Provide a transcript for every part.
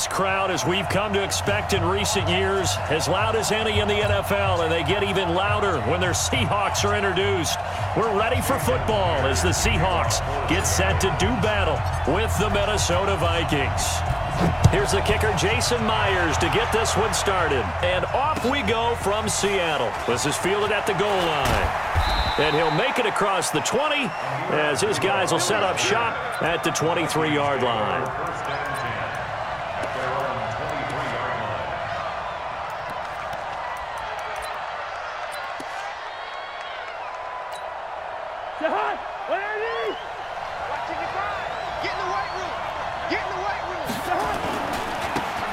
This crowd, as we've come to expect in recent years, as loud as any in the NFL, and they get even louder when their Seahawks are introduced. We're ready for football as the Seahawks get set to do battle with the Minnesota Vikings. Here's the kicker, Jason Myers, to get this one started. And off we go from Seattle. This is fielded at the goal line. And he'll make it across the 20 as his guys will set up shop at the 23-yard line.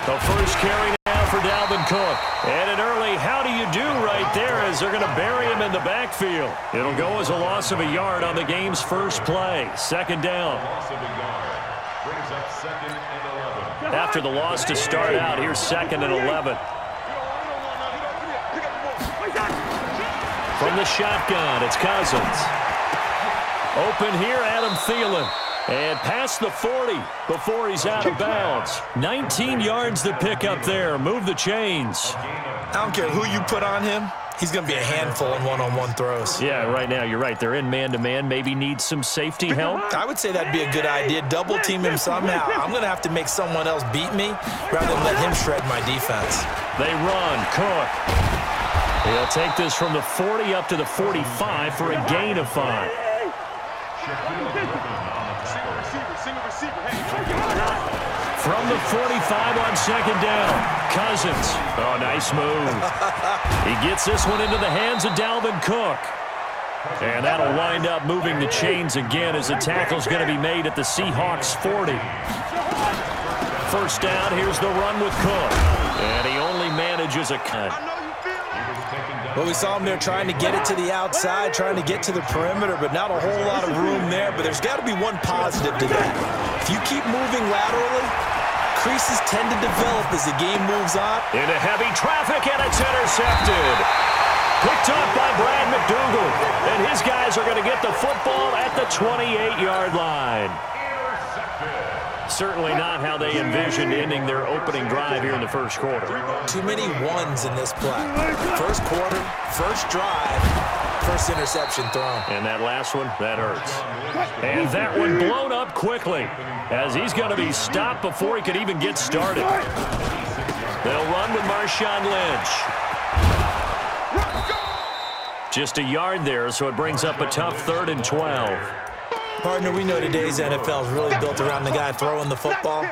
The first carry now for Dalvin Cook. And an early how do you do right there as they're going to bury him in the backfield. It'll go as a loss of a yard on the game's first play. Second down. After the loss to start out, here's 2nd and 11. From the shotgun, it's Cousins. Open here, Adam Thielen. And past the 40 before he's out of bounds. 19 yards to pick up there. Move the chains. I don't care who you put on him. He's going to be a handful in one-on-one throws. Yeah, right now you're right. They're in man-to-man. Maybe need some safety help. I would say that'd be a good idea. Double-team him somehow. I'm going to have to make someone else beat me rather than let him shred my defense. They run. Cook. He'll take this from the 40 up to the 45 for a gain of 5. From the 45 on second down, Cousins. Oh, nice move. He gets this one into the hands of Dalvin Cook. And that'll wind up moving the chains again as the tackle's going to be made at the Seahawks 40. First down, here's the run with Cook. And he only manages a cut. Well, we saw him there trying to get it to the outside, trying to get to the perimeter, but not a whole lot of room there. But there's got to be one positive to that. If you keep moving laterally, creases tend to develop as the game moves on. Into heavy traffic, and it's intercepted. Picked up by Brad McDougal. And his guys are going to get the football at the 28-yard line. Certainly not how they envisioned ending their opening drive here in the first quarter. Too many ones in this play. First quarter, first drive, first interception thrown. And that last one, that hurts. And that one blown up quickly as he's going to be stopped before he could even get started. They'll run with Marshawn Lynch. Just a yard there, so it brings up a tough 3rd and 12. Partner, we know today's NFL is really built around the guy throwing the football.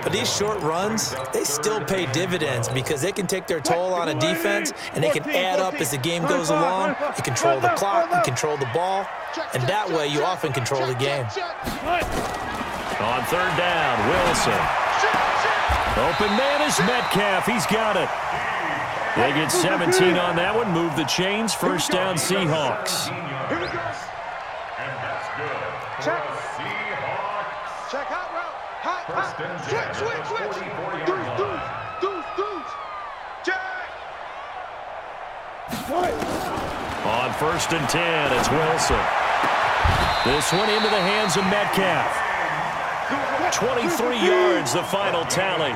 But these short runs, they still pay dividends because they can take their toll on a defense and they can add up as the game goes along. You control the clock, you control the ball, and that way you often control the game. On 3rd down, Wilson. Open man is Metcalf. He's got it. They get 17 on that one. Move the chains. First down, Seahawks. Check. Check hot route. Hot. Switch. Deuce. Check. On 1st and 10, it's Wilson. This one into the hands of Metcalf. 23 yards, the final tally.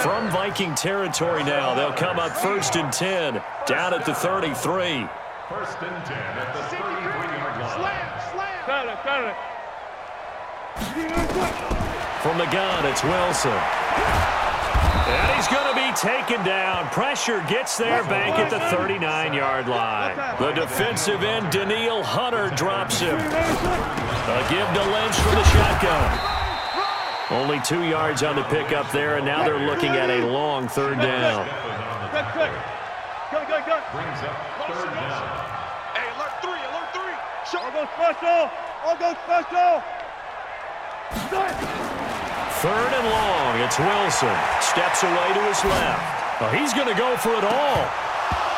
From Viking territory now, they'll come up 1st and 10, down at the 33. 1st and 10 at the 33-yard line. Slam. Got it. From the gun, it's Wilson. And he's going to be taken down. Pressure gets there back at the 39-yard line. The defensive end, Danielle Hunter, drops him. A give to Lynch from the shotgun. Only 2 yards on the pickup there, and now they're looking at a long 3rd down. Go. Brings up 3rd down. Hey, alert 3. I'll go special. 3rd and long. It's Wilson. Steps away to his left. Well, he's going to go for it all.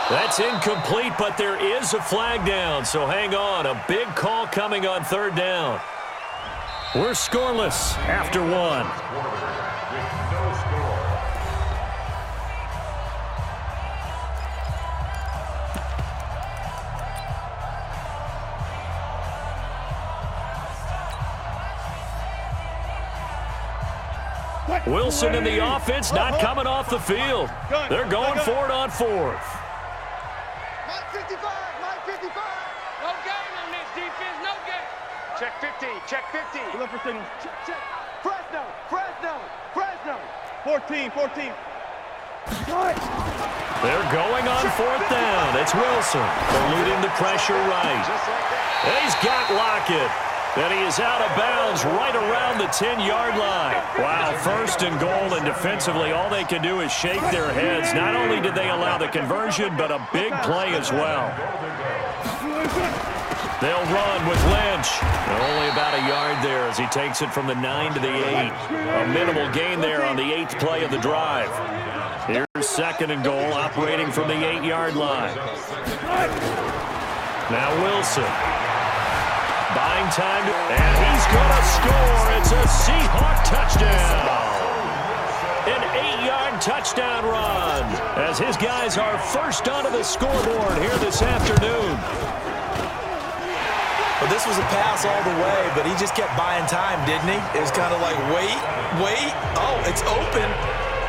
That's incomplete, but there is a flag down, so hang on. A big call coming on 3rd down. We're scoreless after 1. Wilson in the offense, not coming off the field. They're going for it on fourth. Mike 55, Mike 55. No gain on this defense, no gain. Check 50, check 50. Look for signal. Check. Fresno, Fresno, Fresno. 14, 14. They're going on fourth down. It's Wilson eluding the pressure right. And he's got Lockett. And he is out of bounds right around the 10-yard line. Wow, first and goal, and defensively all they can do is shake their heads. Not only did they allow the conversion, but a big play as well. They'll run with Lynch. Only about a yard there as he takes it from the 9 to the 8. A minimal gain there on the 8th play of the drive. Here's second and goal, operating from the 8-yard line. Now Wilson. Buying time, and he's going to score. It's a Seahawk touchdown. An 8-yard touchdown run as his guys are first onto the scoreboard here this afternoon. Well, this was a pass all the way, but he just kept buying time, didn't he? It was kind of like, wait. Oh, it's open.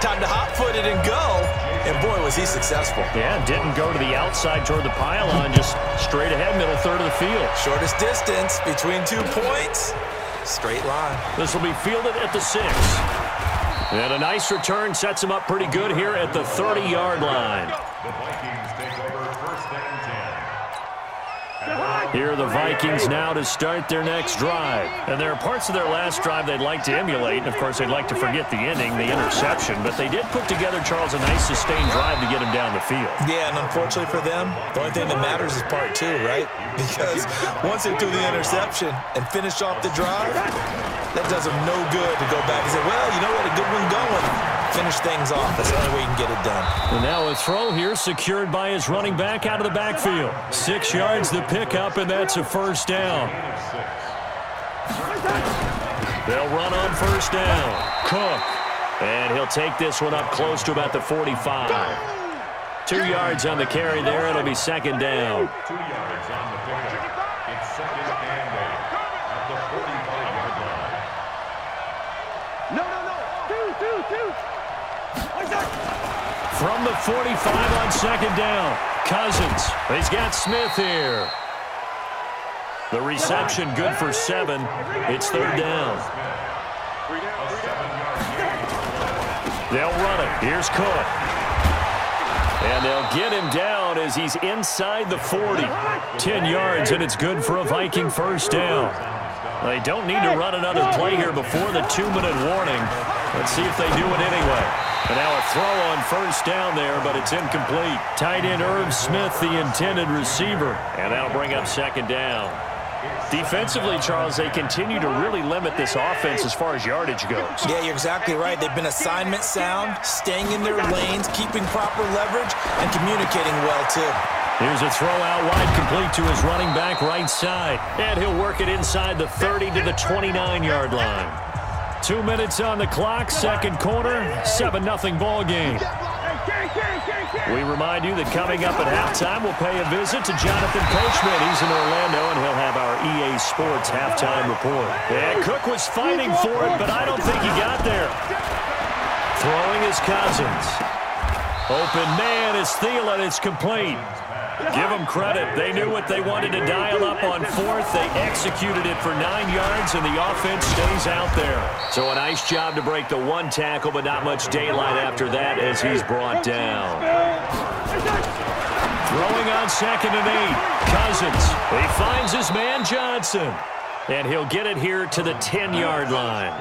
Time to hot-foot it and go. And, boy, was he successful. Yeah, didn't go to the outside toward the pylon, just straight ahead, middle third of the field. Shortest distance between 2 points. Straight line. This will be fielded at the 6. And a nice return sets him up pretty good here at the 30-yard line. The Vikings take over first and 10. Here are the Vikings now to start their next drive. And there are parts of their last drive they'd like to emulate. And, of course, they'd like to forget the ending, the interception. But they did put together, Charles, a nice sustained drive to get him down the field. Yeah, and unfortunately for them, the only thing that matters is part 2, right? Because once they do the interception and finish off the drive, that does them no good to go back and say, well, you know what, a good one going. Finish things off. That's the only way you can get it done. And now a throw here secured by his running back out of the backfield. 6 yards the pickup, and that's a first down. They'll run on first down. Cook. And he'll take this one up close to about the 45. 2 yards on the carry there. It'll be second down. 2 yards on the pickup. It's second and 8 at the 45-yard line. No. Two. From the 45 on second down, Cousins. He's got Smith here. The reception good for 7. It's third down. They'll run it. Here's Cook. And they'll get him down as he's inside the 40. 10 yards, and it's good for a Viking first down. They don't need to run another play here before the 2-minute warning. Let's see if they do it anyway. And now a throw on first down there, but it's incomplete. Tight end Irv Smith, the intended receiver. And that'll bring up second down. Defensively, Charles, they continue to really limit this offense as far as yardage goes. Yeah, you're exactly right. They've been assignment sound, staying in their lanes, keeping proper leverage, and communicating well, too. Here's a throw out wide, complete to his running back right side. And he'll work it inside the 30 to the 29-yard line. 2 minutes on the clock, second quarter, 7-0 ball game. We remind you that coming up at halftime, we'll pay a visit to Jonathan Coachman. He's in Orlando, and he'll have our EA Sports halftime report. And Cook was fighting for it, but I don't think he got there. Throwing is Cousins. Open man is Thielen. It's complete. Give them credit. They knew what they wanted to dial up on fourth. They executed it for 9 yards, and the offense stays out there. So a nice job to break the 1 tackle, but not much daylight after that as he's brought down. Throwing on second and 8. Cousins. He finds his man Johnson. And he'll get it here to the 10-yard line.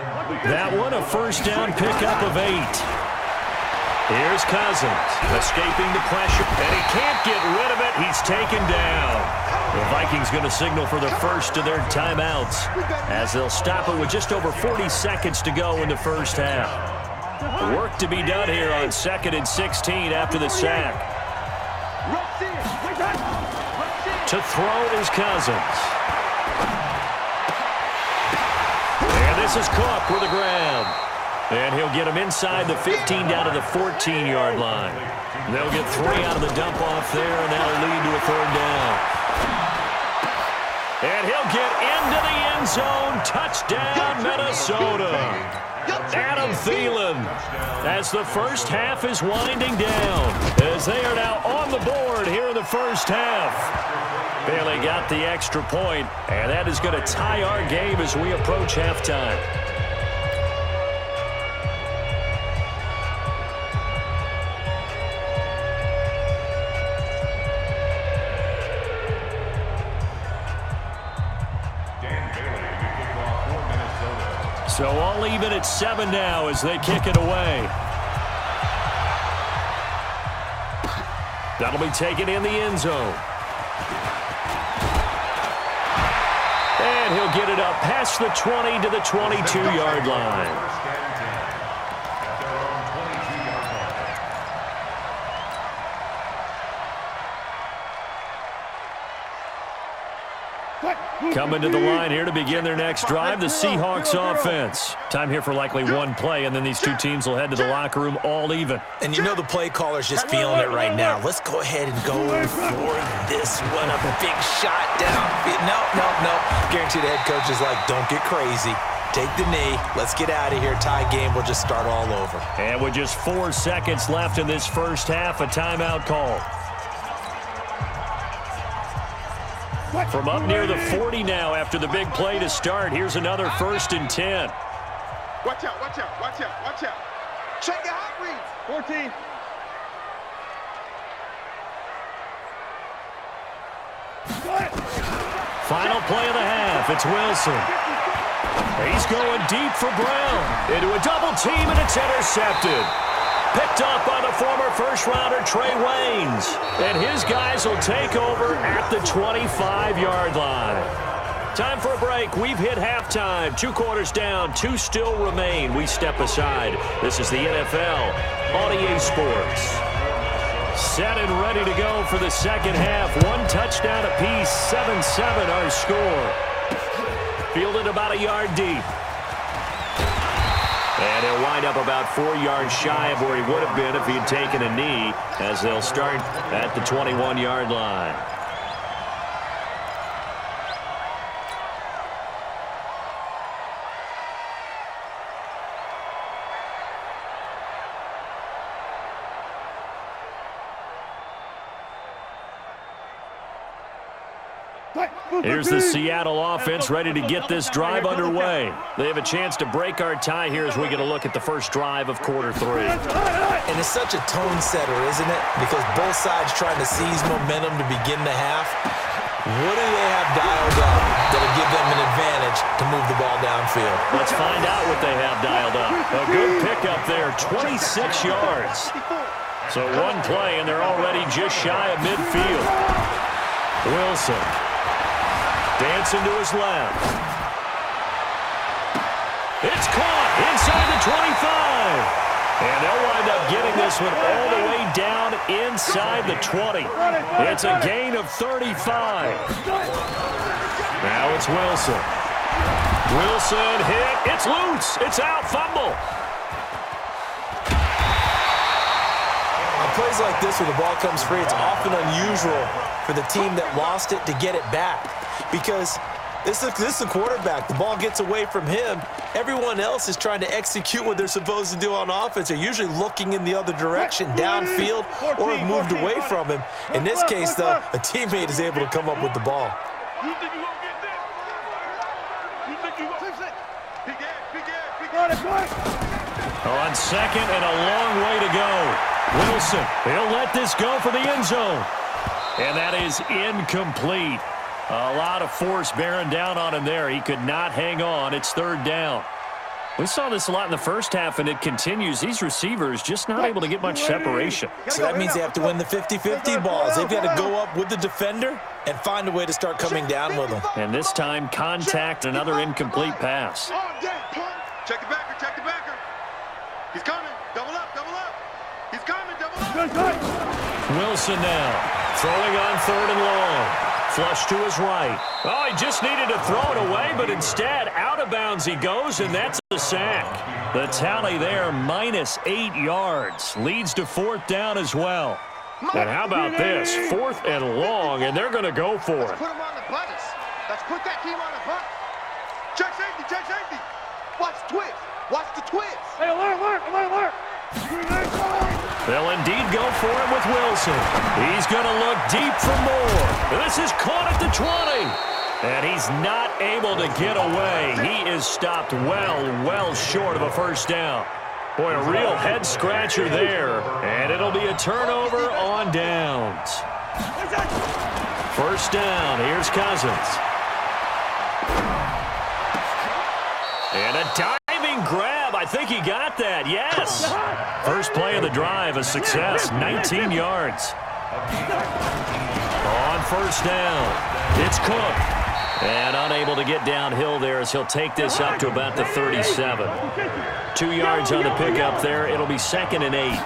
That one a first down pickup of 8. Here's Cousins, escaping the pressure, and he can't get rid of it. He's taken down. The Vikings going to signal for the first of their timeouts as they'll stop it with just over 40 seconds to go in the first half. Work to be done here on 2nd and 16 after the sack. To throw is Cousins. And this is Cook with the grab. And he'll get him inside the 15 down to the 14-yard line. They'll get 3 out of the dump-off there, and that'll lead to a third down. And he'll get into the end zone. Touchdown, Minnesota. Adam Thielen, as the first half is winding down, as they are now on the board here in the first half. Bailey got the extra point, and that is going to tie our game as we approach halftime. So all even at 7 now as they kick it away. That'll be taken in the end zone. And he'll get it up past the 20 to the 22-yard line. Coming to the line here to begin their next drive, the Seahawks offense. Time here for likely one play, and then these two teams will head to the locker room all even. And you know the play caller's just feeling it right now. Let's go ahead and go for this one. A big shot down. No. Guarantee the head coach is like, don't get crazy. Take the knee. Let's get out of here. Tie game. We'll just start all over. And with just 4 seconds left in this first half, a timeout call. From up near the 40 now after the big play to start. Here's another 1st and 10. Watch out. Check the hot read. 14. Final play of the half. It's Wilson. He's going deep for Brown. Into a double team, and it's intercepted. Picked up by the former first-rounder Trey Waynes. And his guys will take over at the 25-yard line. Time for a break. We've hit halftime. 2 quarters down. 2 still remain. We step aside. This is the NFL on EA Sports. Set and ready to go for the second half. 1 touchdown apiece. 7-7 our score. Fielded about a yard deep. And he'll wind up about 4 yards shy of where he would have been if he had taken a knee, as they'll start at the 21-yard line. Here's the Seattle offense ready to get this drive underway. They have a chance to break our tie here as we get a look at the first drive of quarter 3. And it's such a tone setter, isn't it? Because both sides trying to seize momentum to begin the half. What do they have dialed up that'll give them an advantage to move the ball downfield? Let's find out what they have dialed up. A good pickup there, 26 yards. So 1 play, and they're already just shy of midfield. Wilson. Dancing to his left. It's caught inside the 25. And they'll wind up getting this one all the way down inside the 20. It's a gain of 35. Now it's Wilson. Wilson hit. It's loose. It's out. Fumble. On plays like this where the ball comes free, it's often unusual for the team that lost it to get it back. Because this is the quarterback. The ball gets away from him. Everyone else is trying to execute what they're supposed to do on offense. They're usually looking in the other direction, downfield, or have moved away from him. In this case, though, a teammate is able to come up with the ball. You think you gonna get this? You think you gonna Big Ed. On second and a long way to go. Wilson, he'll let this go for the end zone. And that is incomplete. A lot of force bearing down on him there. He could not hang on. It's 3rd down. We saw this a lot in the first half, and it continues. These receivers just not able to get much separation. So that means they have to win the 50-50 balls. They've got to go up with the defender and find a way to start coming down with them. And this time, contact, another incomplete pass. Check the backer. He's coming. Double up. He's coming. Double up. Wilson now, throwing on 3rd and long. Flush to his right. Oh, he just needed to throw it away, but instead, out of bounds he goes, and that's a sack. The tally there, -8 yards. Leads to 4th down as well. And how about this? 4th and long, and they're going to go for it. Let's put him on the buttons. Let's put that team on the buttons. Check safety. Watch twist. Watch the twist. Hey, alert. They'll indeed go for it with Wilson. He's going to look deep for more. This is caught at the 20. And he's not able to get away. He is stopped well short of a first down. Boy, a real head-scratcher there. And it'll be a turnover on downs. First down. Here's Cousins. And a diving grab. I think he got that. Yes. First play of the drive, a success. 19 yards. On first down, it's Cook. And unable to get downhill there as he'll take this up to about the 37. 2 yards on the pickup there. It'll be 2nd and 8.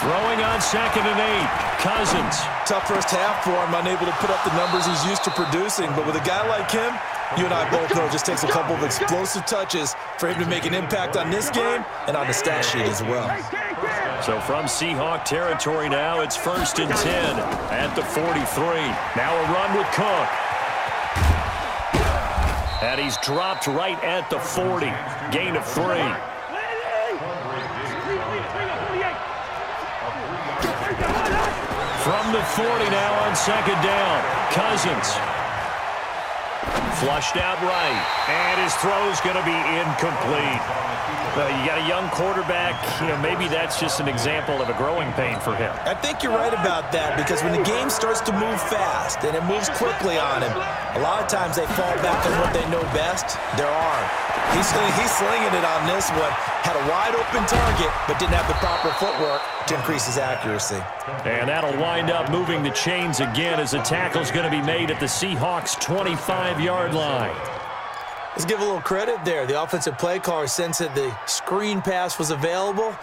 Throwing on 2nd and 8. Cousins. Tough first half for him, unable to put up the numbers he's used to producing. But with a guy like him, you and I both know it just takes a couple of explosive touches for him to make an impact on this game and on the stat sheet as well. So from Seahawk territory now, it's 1st and 10 at the 43. Now a run with Cook. And he's dropped right at the 40. Gain of 3. From the 40 now on 2nd down. Cousins. Flushed out right. And his throw's going to be incomplete. You got a young quarterback. Maybe that's just an example of a growing pain for him. I think you're right about that, because when the game starts to move fast and it moves quickly on him, a lot of times they fall back on what they know best, their arm. He's slinging it on this one. Had a wide open target, but didn't have the proper footwork to increase his accuracy. And that'll wind up moving the chains again as the tackle's going to be made at the Seahawks' 25-yard line. Let's give a little credit there. The offensive play caller sensed that the screen pass was available.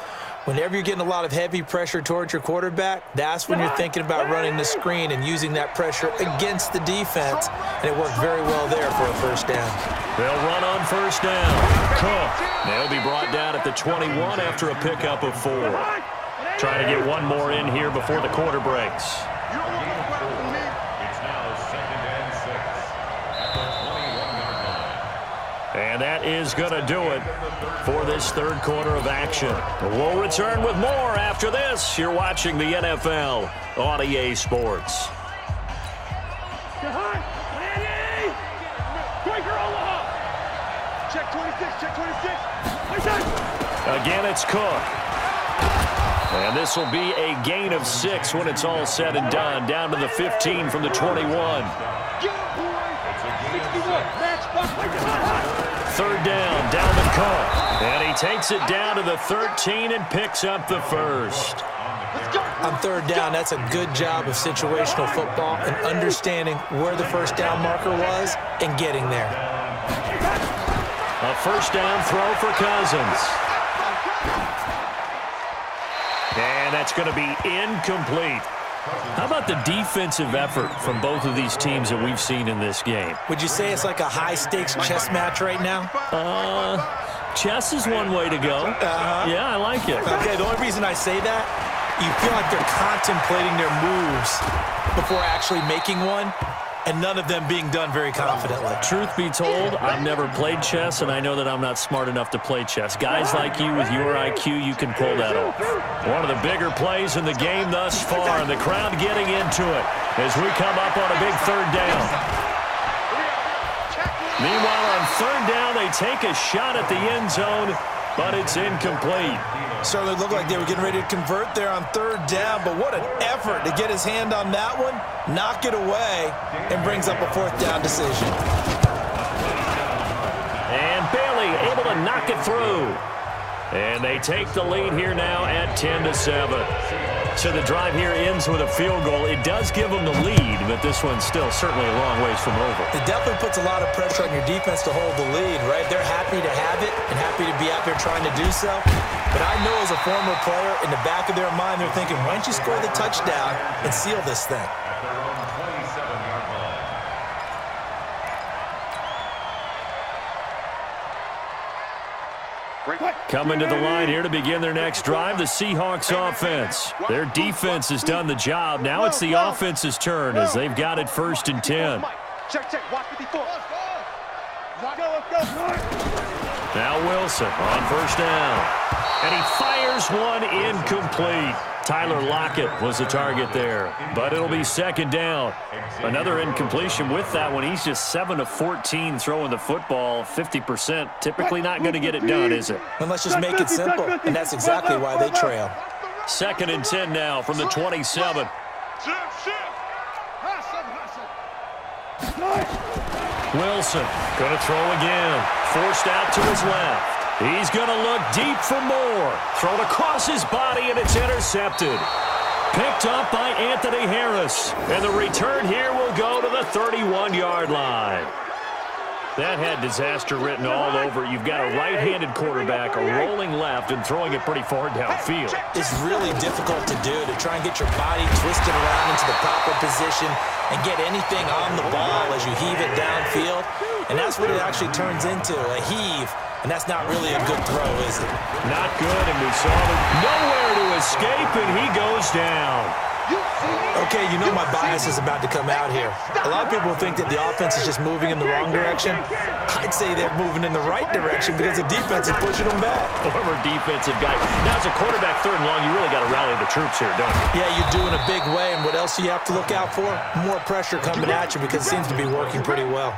Whenever you're getting a lot of heavy pressure towards your quarterback, that's when you're thinking about running the screen and using that pressure against the defense. And it worked very well there for a first down. They'll run on first down. Cook. They'll be brought down at the 21 after a pickup of 4. Trying to get one more in here before the quarter breaks. And that is going to do it for this third quarter of action. We'll return with more after this. You're watching the NFL on EA Sports. Check 26, check 26. Again, it's Cook. And this will be a gain of 6 when it's all said and done. Down to the 15 from the 21. Third down, Dalvin Cook. And he takes it down to the 13 and picks up the first. On third down, that's a good job of situational football and understanding where the first down marker was and getting there. A first down throw for Cousins. And that's going to be incomplete. How about the defensive effort from both of these teams that we've seen in this game? Would you say it's like a high-stakes chess match right now? Chess is one way to go. Yeah, I like it. Okay, the only reason I say that, you feel like they're contemplating their moves before actually making one, and none of them being done very confidently. Truth be told, I've never played chess, and I know that I'm not smart enough to play chess. Guys like you with your IQ, you can pull that off. One of the bigger plays in the game thus far, and the crowd getting into it as we come up on a big third down. Meanwhile, on third down, they take a shot at the end zone, but it's incomplete. Certainly looked like they were getting ready to convert there on third down, but what an effort to get his hand on that one, knock it away, and brings up a fourth down decision. And Bailey able to knock it through. And they take the lead here now at 10-7. So the drive here ends with a field goal. It does give them the lead, but this one's still certainly a long ways from over. It definitely puts a lot of pressure on your defense to hold the lead, right? They're happy to have it and happy to be out there trying to do so. But I know as a former player, in the back of their mind, they're thinking, why don't you score the touchdown and seal this thing? Coming to the line here to begin their next drive, the Seahawks offense. Their defense has done the job. Now it's the offense's turn as they've got it 1st and 10. Check, watch 54. Now Wilson on first down. And he fires one incomplete. Tyler Lockett was the target there, but it'll be second down. Another incompletion with that one. He's just 7 of 14 throwing the football, 50%. Typically not going to get it done, is it? And let's just make it simple, and that's exactly why they trail. 2nd and 10 now from the 27. Wilson going to throw again. Forced out to his left. He's going to look deep for more. Thrown across his body, and it's intercepted. Picked up by Anthony Harris. And the return here will go to the 31-yard line. That had disaster written all over it. You've got a right-handed quarterback, a rolling left, and throwing it pretty far downfield. It's really difficult to do, to try and get your body twisted around into the proper position and get anything on the ball as you heave it downfield. And that's what it actually turns into, a heave. And that's not really a good throw, is it? Not good, and we saw him nowhere to escape, and he goes down. Okay, you know my bias is about to come out here. A lot of people think that the offense is just moving in the wrong direction. I'd say they're moving in the right direction because the defense is pushing them back. Former defensive guy. Now, as a quarterback 3rd and long, you really got to rally the troops here, don't you? Yeah, you do in a big way, and what else do you have to look out for? More pressure coming at you because it seems to be working pretty well.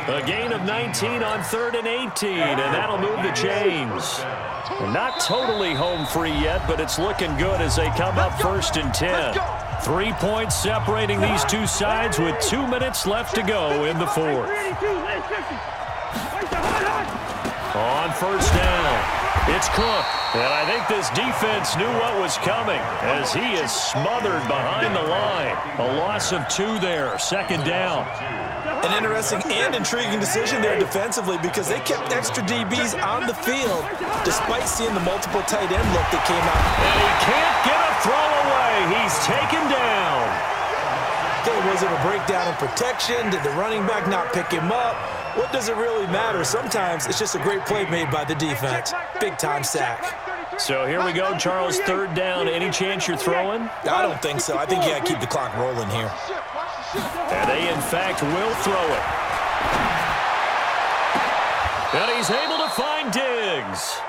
A gain of 19 on 3rd and 18, and that'll move the chains. Not totally home free yet, but it's looking good as they come up 1st and 10. 3 points separating these two sides with 2 minutes left to go in the 4th. On first down, it's Cook. And I think this defense knew what was coming as he is smothered behind the line. A loss of 2 there, 2nd down. An interesting and intriguing decision there defensively because they kept extra DBs on the field despite seeing the multiple tight end look that came out. And he can't get a throw away. He's taken down. Okay, was it a breakdown in protection? Did the running back not pick him up? What does it really matter? Sometimes it's just a great play made by the defense. Big-time sack. So here we go, Charles, 3rd down. Any chance you're throwing? I don't think so. I think you got to keep the clock rolling here. And they, in fact, will throw it. And he's able to find Diggs.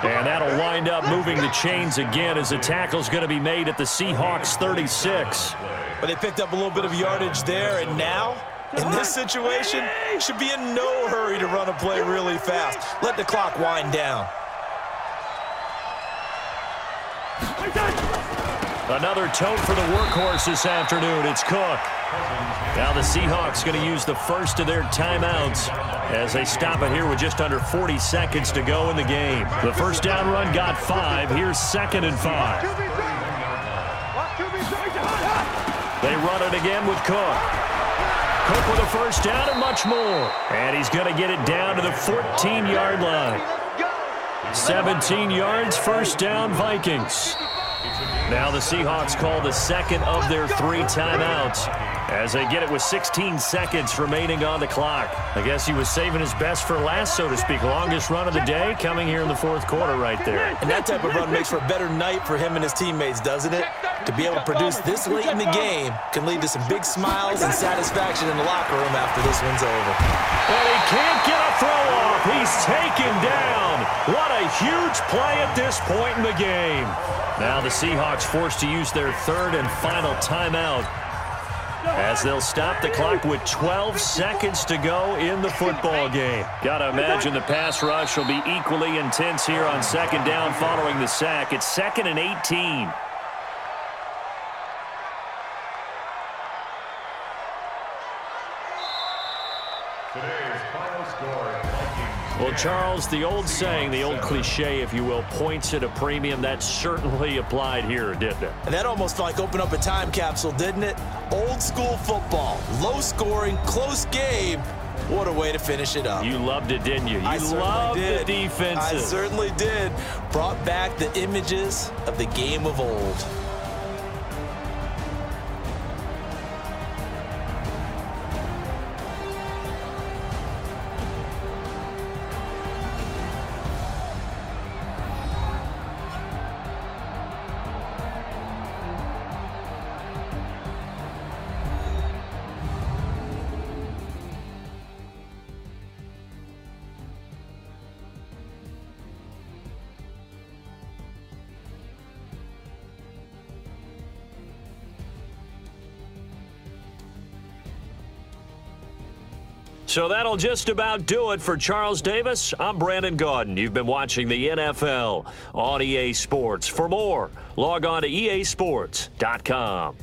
And that'll wind up moving the chains again as the tackle's going to be made at the Seahawks 36. But they picked up a little bit of yardage there, and now, in this situation, should be in no hurry to run a play really fast. Let the clock wind down. Another tote for the workhorse this afternoon. It's Cook. Now the Seahawks going to use the first of their timeouts as they stop it here with just under 40 seconds to go in the game. The first down run got 5. Here's 2nd and 5. They run it again with Cook. Cook with a first down and much more. And he's going to get it down to the 14-yard line. 17 yards, first down, Vikings. Now the Seahawks call the second of their 3 timeouts as they get it with 16 seconds remaining on the clock. I guess he was saving his best for last, so to speak. Longest run of the day coming here in the 4th quarter right there. And that type of run makes for a better night for him and his teammates, doesn't it? To be able to produce this late in the game can lead to some big smiles and satisfaction in the locker room after this one's over. And he can't get a throw off. He's taken down. What a huge play at this point in the game. Now the Seahawks forced to use their 3rd and final timeout as they'll stop the clock with 12 seconds to go in the football game. Got to imagine the pass rush will be equally intense here on 2nd down following the sack. It's 2nd and 18. Well, Charles, the old saying, the old cliche, if you will, points at a premium. That certainly applied here, didn't it? And that almost like opened up a time capsule, didn't it? Old school football, low scoring, close game. What a way to finish it up. You loved it, didn't you? You loved the defenses. I certainly did. Brought back the images of the game of old. So that'll just about do it for Charles Davis. I'm Brandon Gaudin. You've been watching the NFL on EA Sports. For more, log on to easports.com.